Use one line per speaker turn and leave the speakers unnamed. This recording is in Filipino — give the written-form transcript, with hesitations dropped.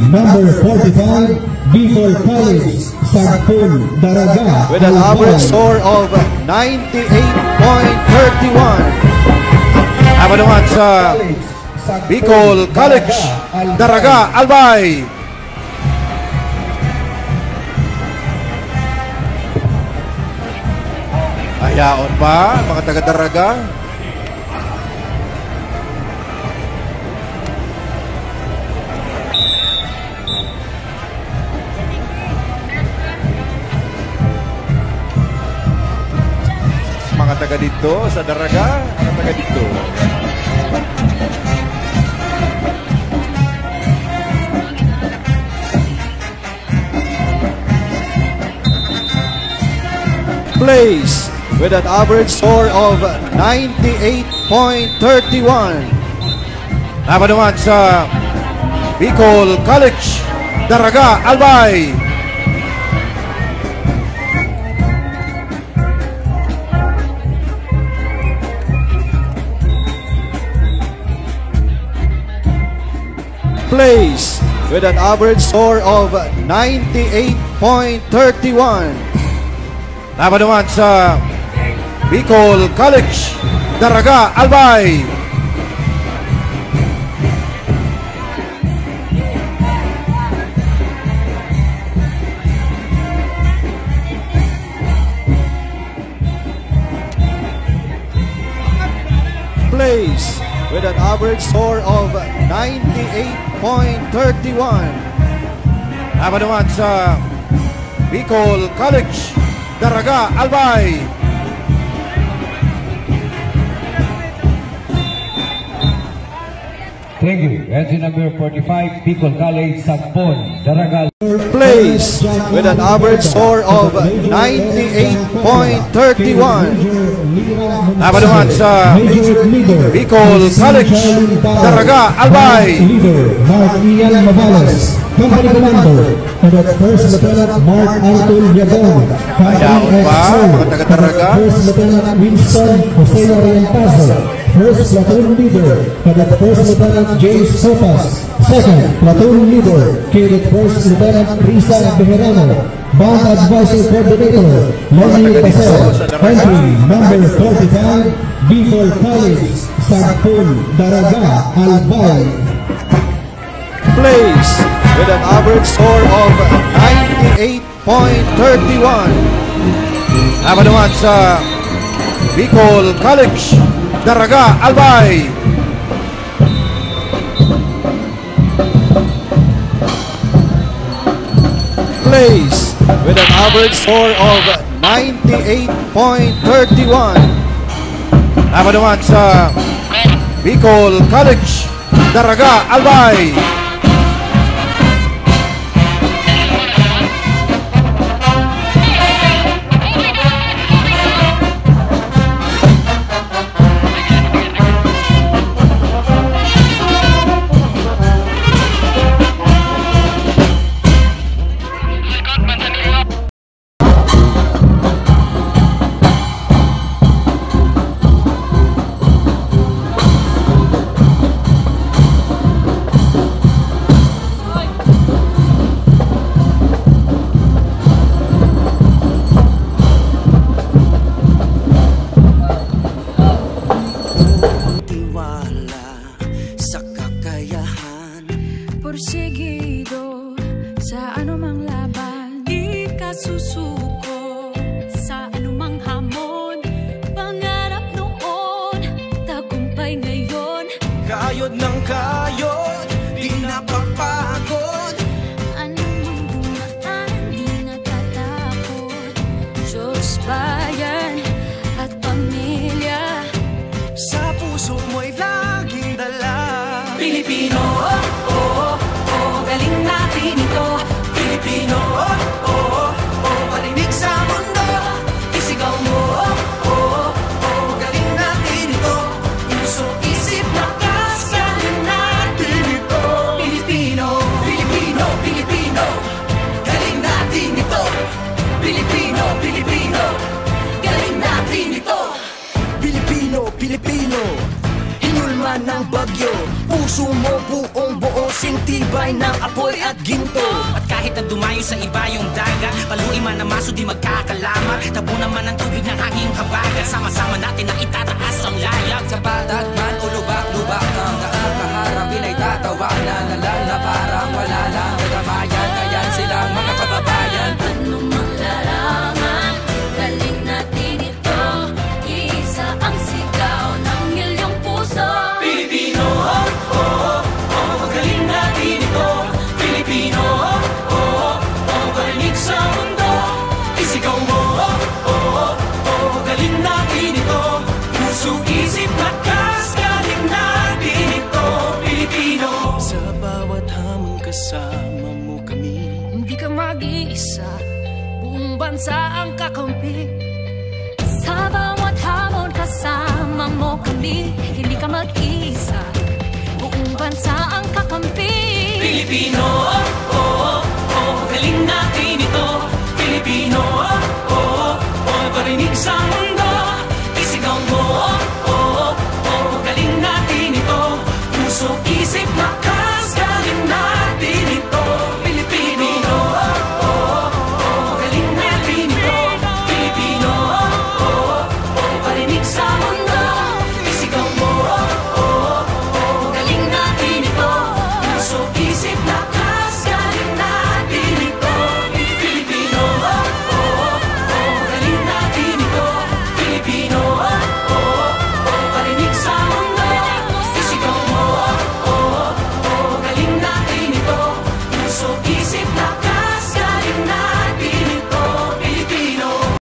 number 45, Bicol College, Sagpon, Daraga.
With an average score of 98.31. Tama naman sa Bicol College, Daraga, Albay. Ayaon pa, mga taga-Daraga. Mga taga dito sa Daraga, mga taga dito. Plays with an average score of 98.31. Tama naman sa Bicol College, Daraga, Albay. Plays with an average score of 98.31. Tama naman sa Bicol College, Daraga, Albay. Plays with an average score of 98.31. Tama naman sa Bicol College, Daraga, Albay.
Thank you. Entry number 45, Bicol College, Sagpon, Daraga.
Plays with an average score of 98.31. Tama naman sa Bicol College, Daraga, Albay.
Leader, Mark Ian Mavales. Company Commander, First Lieutenant Mark Artul Yadon.
Ayaw pa, mga taga-Daraga.
First Lieutenant Winston Jose Orientazo. First Platoon Leader, Cadet First Lieutenant James Sopas. Second Platoon Leader, Cadet First Lieutenant Risa Bejerano. Band Advisor Coordinator, Lenny Paseo. Entry number 45, Bicol College, Sagpon, Daraga, Albay.
Plays with an average score of 98.31. Tama naman sa Bicol College, Daraga, Albay. Plays with an average score of 98.31. Tama naman sa Bicol College, Daraga, Albay.
Porsigido sa anumang laban, di ka susuko sa anumang hamon. Pangarap noon, tagumpay ngayon.
Kayod ng kayod, di napapagod.
Anumang dumaan, di natatakot. Diyos, bayan at pamilya,
Sa puso mo'y laging dala.
Pilipino, galing natin ito.
Pilipino, parinig sa mundo. Isigaw mo, galing natin ito. Puso, isip, lakas, galing natin ito.
Pilipino,
Pilipino, Pilipino, galing natin ito. Pilipino, Pilipino, galing natin ito. Pilipino, Pilipino, hinulman ng bagyo. Puso mo buong buo, sintibay ng apoy at
ginto. At kahit na dumayo sa iba yung dagat, paluin man ang maso di magkakalama. Tabo naman ang tubig ng hanging habagat. Sama-sama natin na itataas ang layag.
Sa patat man o lubak-lubak ang nakakaharapin ay tatawanan na lang na parang wala lang katamayan. Ayan silang mga kababayan.
Ano mang larangan, galing natin ito. Isa ang sigaw ng milyong puso.
Pilipino, oh, oh, oh, magaling natin ito. Pilipino, oh, oh, oh, marinig sa mundo. Isigaw mo, oh, oh, oh, magaling natin ito. Puso, isip, lakas, galing natin ito. Pilipino.
Sa bawat hamon kasama mo kami.
Hindi ka mag-iisa, buong bansa ang kakampi. Sa bawat hamon kasama mo kami. Hindi ka mag-isa, buong bansa ang kakampi.
Pilipino,